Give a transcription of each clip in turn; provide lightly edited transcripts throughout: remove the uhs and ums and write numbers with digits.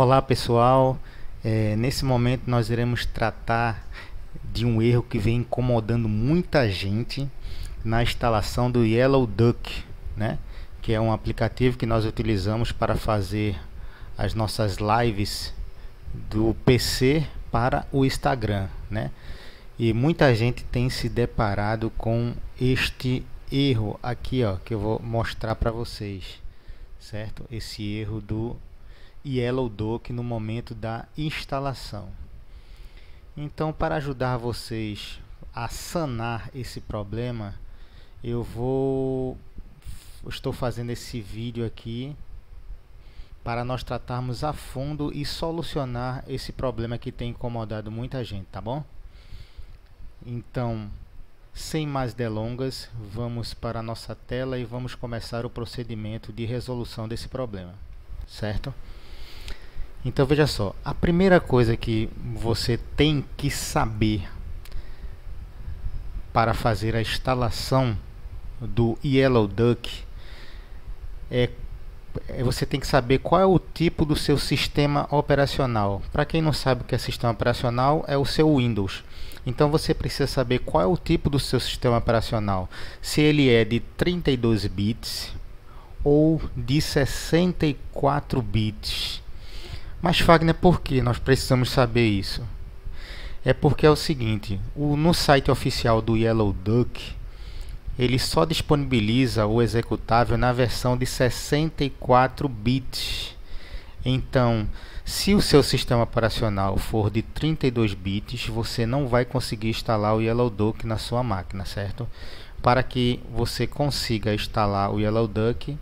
Olá pessoal, nesse momento nós iremos tratar de um erro que vem incomodando muita gente na instalação do Yellow Duck, né? Que é um aplicativo que nós utilizamos para fazer as nossas lives do PC para o Instagram, né? E muita gente tem se deparado com este erro aqui, ó, que eu vou mostrar para vocês, certo? Esse erro do Yellow Duck no momento da instalação. Então, para ajudar vocês a sanar esse problema, estou fazendo esse vídeo aqui para nós tratarmos a fundo e solucionar esse problema que tem incomodado muita gente, tá bom? Então, sem mais delongas, vamos para a nossa tela e vamos começar o procedimento de resolução desse problema, certo? Então veja só, a primeira coisa que você tem que saber para fazer a instalação do Yellow Duck você tem que saber qual é o tipo do seu sistema operacional. Para quem não sabe o que é sistema operacional, é o seu Windows. Então você precisa saber qual é o tipo do seu sistema operacional. Se ele é de 32 bits ou de 64 bits. Mas Fagner, por que nós precisamos saber isso? É porque é o seguinte, no site oficial do Yellow Duck, ele só disponibiliza o executável na versão de 64 bits. Então, se o seu sistema operacional for de 32 bits, você não vai conseguir instalar o Yellow Duck na sua máquina, certo? Para que você consiga instalar o Yellow Duck,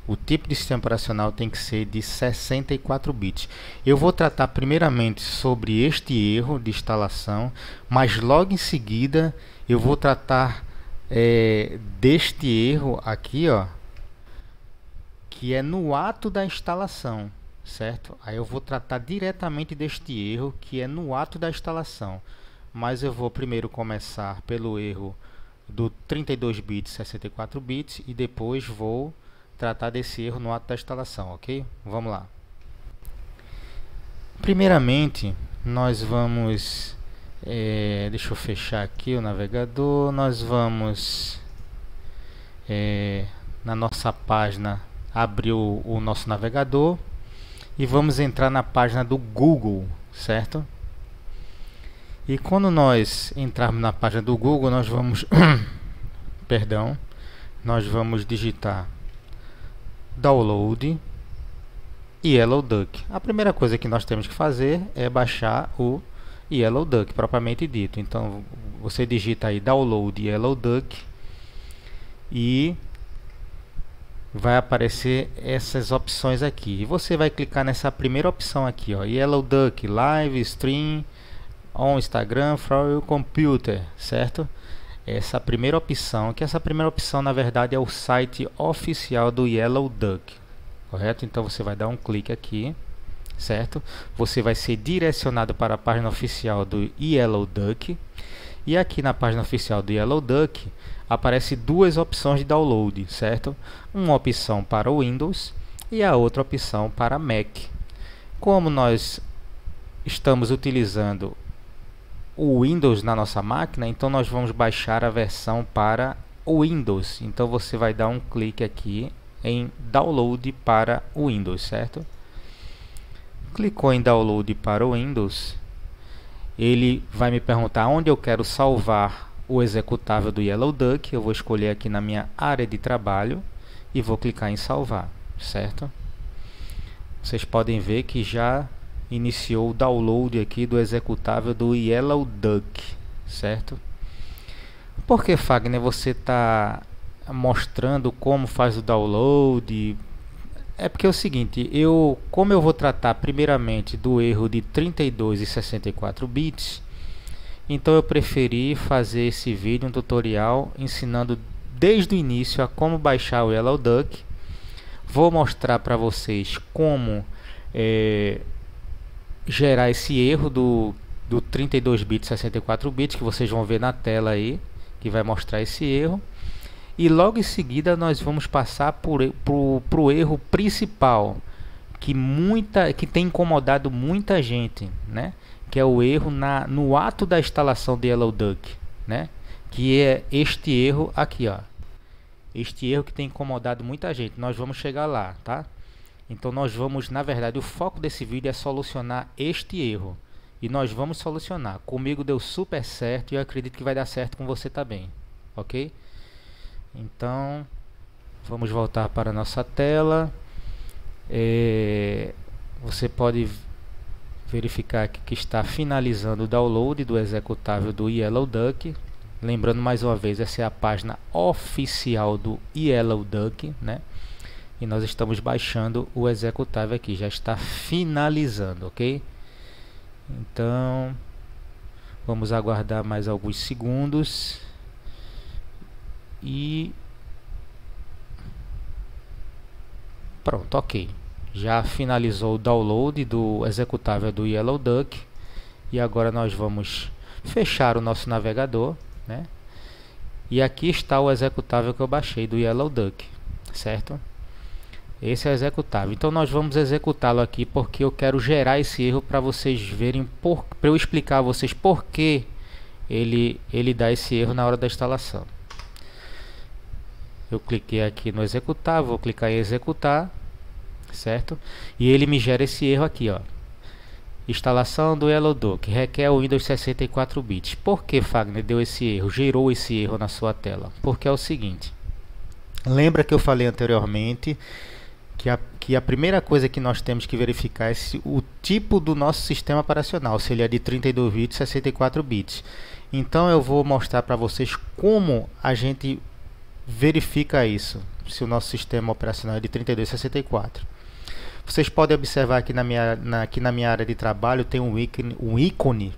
o tipo de sistema operacional tem que ser de 64 bits. Eu vou tratar primeiramente sobre este erro de instalação, mas logo em seguida eu vou tratar deste erro aqui, ó, que é no ato da instalação, certo? Aí eu vou tratar diretamente deste erro que é no ato da instalação, mas eu vou primeiro começar pelo erro do 32 bits, 64 bits e depois vou tratar desse erro no ato da instalação, ok? Vamos lá. Primeiramente, nós vamos... deixa eu fechar aqui o navegador. Nós vamos... na nossa página, abrir o nosso navegador e vamos entrar na página do Google, certo? E quando nós entrarmos na página do Google, nós vamos... perdão. Nós vamos digitar download Yellow Duck. A primeira coisa que nós temos que fazer é baixar o Yellow Duck propriamente dito. Então você digita aí download Yellow Duck e vai aparecer essas opções aqui. E você vai clicar nessa primeira opção aqui, ó, Yellow Duck Live Stream on Instagram from your computer, certo? Essa primeira opção, na verdade é o site oficial do Yellow Duck, correto? Então você vai dar um clique aqui, certo? Você vai ser direcionado para a página oficial do Yellow Duck, e aqui na página oficial do Yellow Duck aparece duas opções de download, certo? Uma opção para o Windows e a outra opção para Mac. Como nós estamos utilizando o Windows na nossa máquina, então nós vamos baixar a versão para o Windows. Então você vai dar um clique aqui em download para o Windows, certo? Clicou em download para o Windows, ele vai me perguntar onde eu quero salvar o executável do Yellow Duck. Eu vou escolher aqui na minha área de trabalho e vou clicar em salvar, certo? Vocês podem ver que já iniciou o download aqui do executável do Yellow Duck, certo? Por que, Fagner, você está mostrando como faz o download? É porque é o seguinte, como eu vou tratar primeiramente do erro de 32 e 64 bits, então eu preferi fazer esse vídeo, um tutorial, ensinando desde o início a como baixar o Yellow Duck. Vou mostrar para vocês como gerar esse erro do 32 bits 64 bits que vocês vão ver na tela aí, que vai mostrar esse erro. E logo em seguida nós vamos passar pro erro principal, que tem incomodado muita gente, né? Que é o erro no ato da instalação de Yellow Duck, né? Que é este erro aqui, ó. Este erro que tem incomodado muita gente. Nós vamos chegar lá, tá? Então nós vamos, na verdade, o foco desse vídeo é solucionar este erro. E nós vamos solucionar. Comigo deu super certo e eu acredito que vai dar certo com você também, ok? Então, vamos voltar para a nossa tela. Você pode verificar aqui que está finalizando o download do executável do Yellow Duck. Lembrando mais uma vez, essa é a página oficial do Yellow Duck, né? E nós estamos baixando o executável aqui, já está finalizando, ok? Então, vamos aguardar mais alguns segundos. E pronto, ok. Já finalizou o download do executável do Yellow Duck. E agora nós vamos fechar o nosso navegador, né? E aqui está o executável que eu baixei do Yellow Duck, certo? Esse é o executável. Então nós vamos executá-lo aqui porque eu quero gerar esse erro para vocês verem, para eu explicar a vocês por que ele dá esse erro na hora da instalação. Eu cliquei aqui no executar, vou clicar em executar, certo? E ele me gera esse erro aqui, ó. Instalação do Yellow Duck requer o Windows 64 bits. Por que, Fagner, deu esse erro, gerou esse erro na sua tela? Porque é o seguinte, lembra que eu falei anteriormente que a primeira coisa que nós temos que verificar é o tipo do nosso sistema operacional, se ele é de 32 bits, 64 bits. Então eu vou mostrar para vocês como a gente verifica isso, se o nosso sistema operacional é de 32 ou 64. Vocês podem observar aqui aqui na minha área de trabalho tem um ícone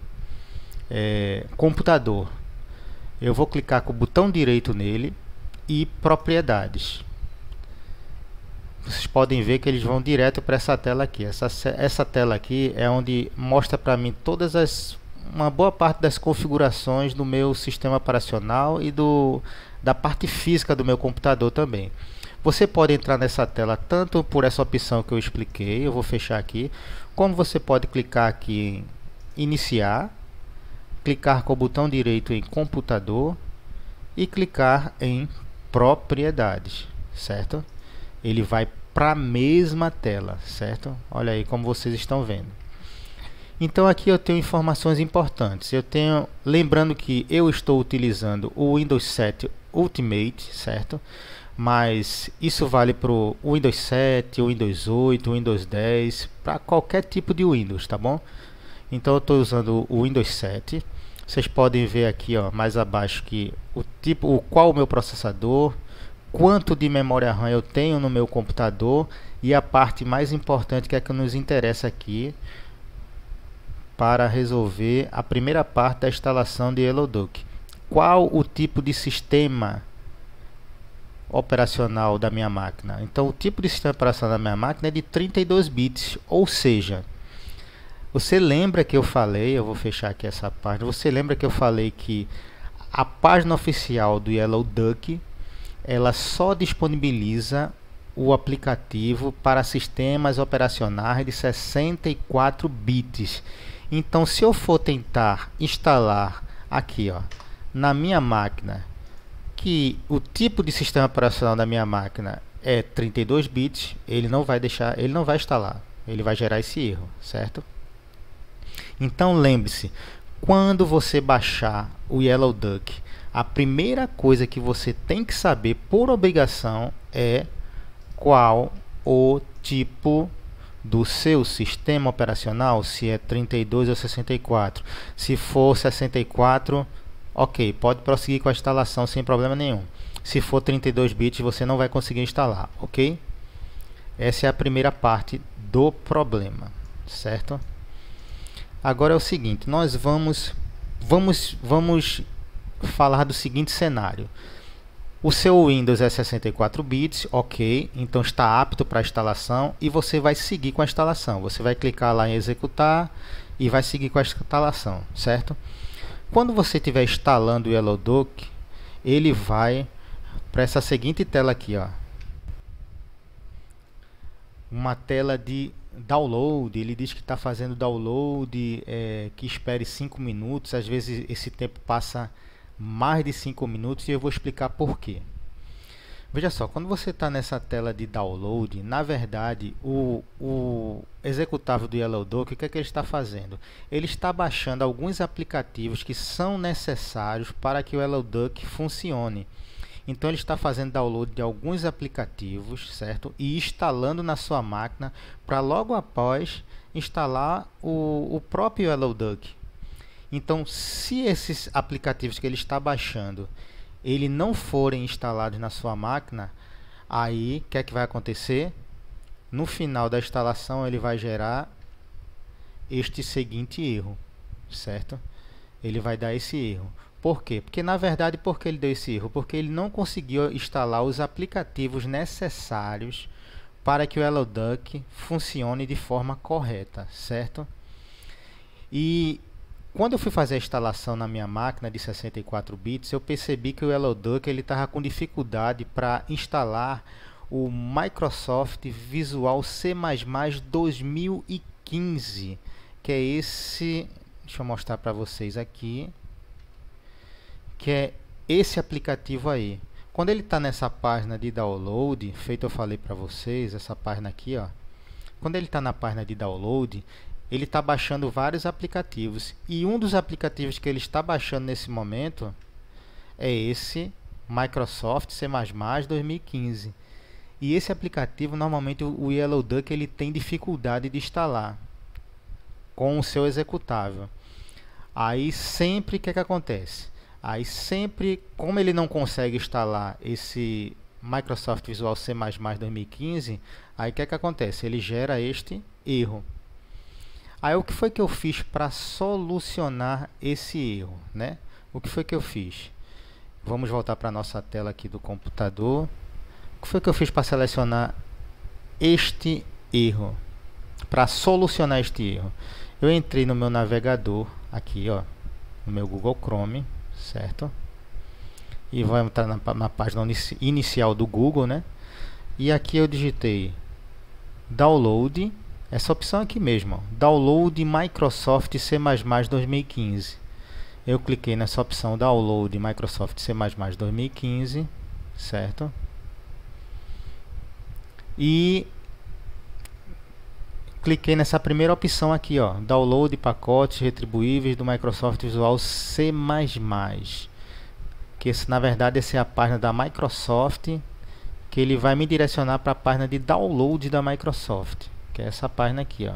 computador. Eu vou clicar com o botão direito nele e propriedades. Vocês podem ver que eles vão direto para essa tela aqui. Essa tela aqui é onde mostra para mim uma boa parte das configurações do meu sistema operacional e da parte física do meu computador também. Você pode entrar nessa tela tanto por essa opção que eu expliquei, eu vou fechar aqui, como você pode clicar aqui em iniciar, clicar com o botão direito em computador e clicar em propriedades, certo? Ele vai para a mesma tela, certo? Olha aí como vocês estão vendo. Então aqui eu tenho informações importantes. Lembrando que eu estou utilizando o Windows 7 Ultimate, certo? Mas isso vale para o Windows 7, o Windows 8, o Windows 10, para qualquer tipo de Windows, tá bom? Então eu estou usando o Windows 7. Vocês podem ver aqui, ó, mais abaixo que qual o meu processador, quanto de memória RAM eu tenho no meu computador e a parte mais importante que é que nos interessa aqui para resolver a primeira parte da instalação de Yellow Duck. Qual o tipo de sistema operacional da minha máquina? Então o tipo de sistema operacional da minha máquina é de 32 bits, ou seja, você lembra que eu falei, eu vou fechar aqui essa página, você lembra que eu falei que a página oficial do Yellow Duck ela só disponibiliza o aplicativo para sistemas operacionais de 64 bits. Então se eu for tentar instalar aqui, ó, na minha máquina, que o tipo de sistema operacional da minha máquina é 32 bits, ele não vai instalar, ele vai gerar esse erro, certo? Então lembre-se, quando você baixar o Yellow Duck, a primeira coisa que você tem que saber por obrigação é qual o tipo do seu sistema operacional, se é 32 ou 64. Se for 64, ok, pode prosseguir com a instalação sem problema nenhum. Se for 32 bits, você não vai conseguir instalar, ok? Essa é a primeira parte do problema, certo? Agora é o seguinte, nós vamos falar do seguinte cenário. O seu Windows é 64 bits, ok, então está apto para instalação e você vai seguir com a instalação. Você vai clicar lá em executar e vai seguir com a instalação, certo? Quando você estiver instalando o Yellow Duck, ele vai para essa seguinte tela aqui, ó. Uma tela de download. Ele diz que está fazendo download, que espere 5 minutos. Às vezes esse tempo passa mais de 5 minutos e eu vou explicar por quê. Veja só, quando você está nessa tela de download, na verdade o executável do YellowDock, o que é que ele está fazendo? Ele está baixando alguns aplicativos que são necessários para que o YellowDock funcione. Então ele está fazendo download de alguns aplicativos, certo? E instalando na sua máquina para logo após instalar o próprio YellowDock. Então, se esses aplicativos que ele está baixando, ele não forem instalados na sua máquina, aí o que é que vai acontecer? No final da instalação ele vai gerar este seguinte erro, certo? Ele vai dar esse erro. Por quê? Porque na verdade, por que ele deu esse erro? Porque ele não conseguiu instalar os aplicativos necessários para que o YellowDock funcione de forma correta, certo? E quando eu fui fazer a instalação na minha máquina de 64 bits, eu percebi que o YellowDock ele estava com dificuldade para instalar o Microsoft Visual C++ 2015, que é esse, deixa eu mostrar para vocês aqui, que é esse aplicativo aí. Quando ele está nessa página de download, feito eu falei para vocês, essa página aqui, ó. Quando ele está na página de download, ele está baixando vários aplicativos. E um dos aplicativos que ele está baixando nesse momento é esse Microsoft C++ 2015. E esse aplicativo, normalmente o YellowDock ele tem dificuldade de instalar com o seu executável. Aí sempre o que acontece? Aí sempre, como ele não consegue instalar esse Microsoft Visual C++ 2015, aí o que acontece? Ele gera este erro. Aí o que foi que eu fiz para solucionar esse erro, né? O que foi que eu fiz? Vamos voltar para a nossa tela aqui do computador. O que foi que eu fiz para selecionar este erro? Para solucionar este erro, eu entrei no meu navegador aqui, ó, no meu Google Chrome, certo? E vou entrar na página inicial do Google, né? E aqui eu digitei download, essa opção aqui mesmo, ó, download Microsoft C++ 2015. Eu cliquei nessa opção download Microsoft C++ 2015, certo? E cliquei nessa primeira opção aqui, ó, download pacotes retribuíveis do Microsoft Visual C++, que na verdade essa é a página da Microsoft, que ele vai me direcionar para a página de download da Microsoft, que é essa página aqui, ó.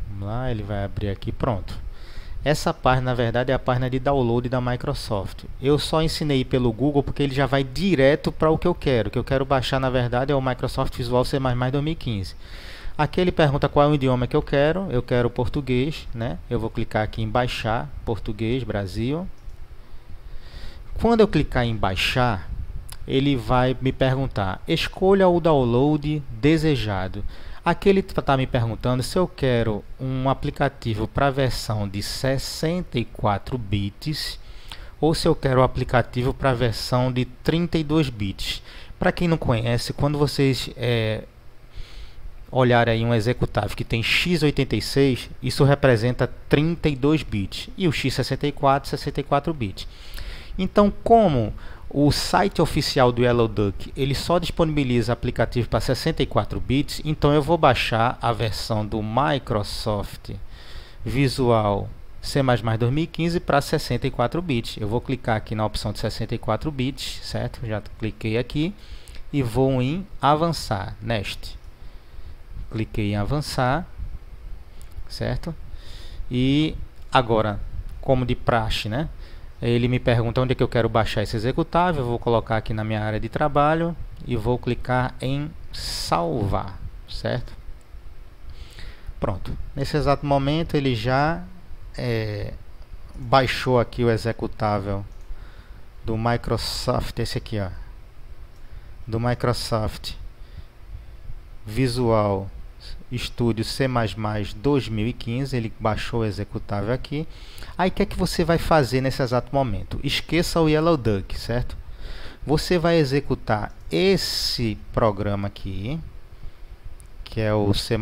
Vamos lá, ele vai abrir aqui, pronto. Essa página, na verdade, é a página de download da Microsoft. Eu só ensinei pelo Google porque ele já vai direto para o que eu quero. O que eu quero baixar, na verdade, é o Microsoft Visual C++ 2015. Aqui ele pergunta qual é o idioma que eu quero. Eu quero português, né? Eu vou clicar aqui em baixar, português, Brasil. Quando eu clicar em baixar, ele vai me perguntar, escolha o download desejado. Aqui ele está me perguntando se eu quero um aplicativo para a versão de 64 bits ou se eu quero o aplicativo para a versão de 32 bits. Para quem não conhece, quando vocês olharem aí um executável que tem x86, isso representa 32 bits e o x64, 64 bits. Então, como o site oficial do YellowDock ele só disponibiliza aplicativo para 64 bits, então eu vou baixar a versão do Microsoft Visual C++ 2015 para 64 bits. Eu vou clicar aqui na opção de 64 bits, certo? Já cliquei aqui e vou em avançar, next. Cliquei em avançar, certo? E agora, como de praxe, né? Ele me pergunta onde é que eu quero baixar esse executável. Eu vou colocar aqui na minha área de trabalho e vou clicar em salvar, certo? Pronto. Nesse exato momento ele já baixou aqui o executável do Microsoft, esse aqui, ó, do Microsoft Visual Studio C++ 2015, ele baixou o executável aqui. Aí o que é que você vai fazer nesse exato momento? Esqueça o Yellow Duck, certo? Você vai executar esse programa aqui, que é o C++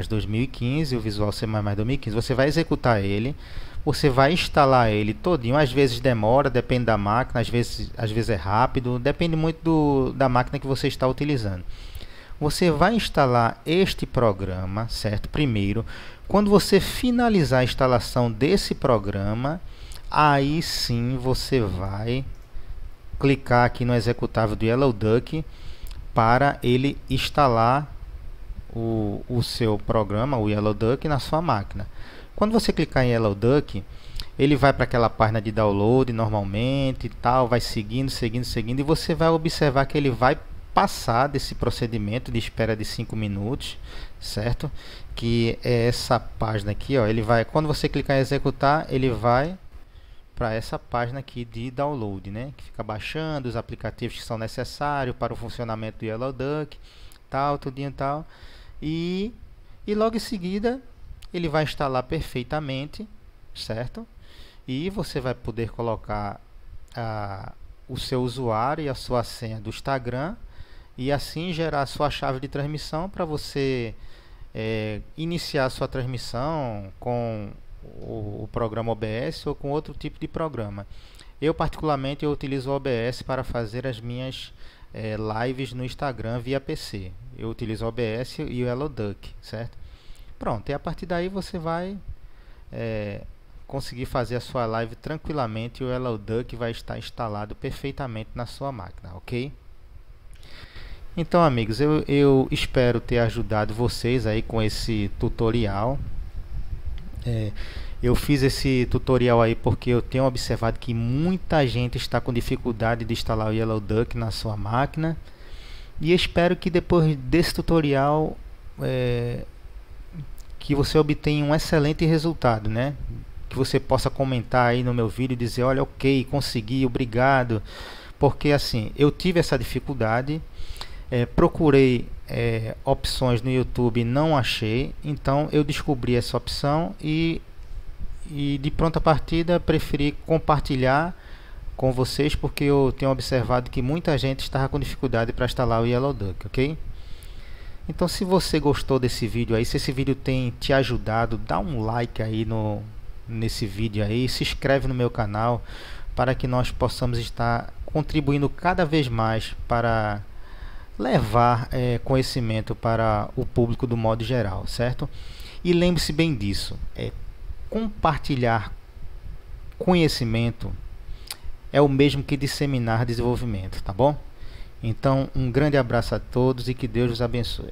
2015, o Visual C++ 2015. Você vai executar ele, você vai instalar ele todinho. Às vezes demora, depende da máquina, às vezes é rápido, depende muito da máquina que você está utilizando. Você vai instalar este programa, certo? Primeiro, quando você finalizar a instalação desse programa, aí sim você vai clicar aqui no executável do Yellow Duck para ele instalar o seu programa, o Yellow Duck, na sua máquina. Quando você clicar em Yellow Duck, ele vai para aquela página de download normalmente e tal, vai seguindo, e você vai observar que ele vai passar desse procedimento de espera de 5 minutos, certo? Que é essa página aqui, ó, ele vai, quando você clicar em executar, ele vai para essa página aqui de download, né? Que fica baixando os aplicativos que são necessários para o funcionamento do Yellow Duck, tal, tudinho tal. E logo em seguida ele vai instalar perfeitamente, certo? E você vai poder colocar o seu usuário e a sua senha do Instagram e assim gerar a sua chave de transmissão para você iniciar a sua transmissão com o programa OBS ou com outro tipo de programa. Eu particularmente utilizo o OBS para fazer as minhas lives no Instagram via PC. Eu utilizo o OBS e o Yellow Duck, certo? Pronto, e a partir daí você vai conseguir fazer a sua live tranquilamente e o Yellow Duck vai estar instalado perfeitamente na sua máquina, ok? Então, amigos, eu espero ter ajudado vocês aí com esse tutorial. Eu fiz esse tutorial aí porque eu tenho observado que muita gente está com dificuldade de instalar o Yellow Duck na sua máquina. E espero que depois desse tutorial que você obtenha um excelente resultado, né? Que você possa comentar aí no meu vídeo e dizer, olha, ok, consegui, obrigado. Porque assim, eu tive essa dificuldade, procurei opções no YouTube, não achei, então eu descobri essa opção e de pronta partida preferi compartilhar com vocês, porque eu tenho observado que muita gente estava com dificuldade para instalar o Yellow Duck, ok? Então, se você gostou desse vídeo aí, se esse vídeo tem te ajudado, dá um like aí nesse vídeo aí, se inscreve no meu canal para que nós possamos estar contribuindo cada vez mais para levar conhecimento para o público do modo geral, certo? E lembre-se bem disso, compartilhar conhecimento é o mesmo que disseminar desenvolvimento, tá bom? Então, um grande abraço a todos e que Deus os abençoe.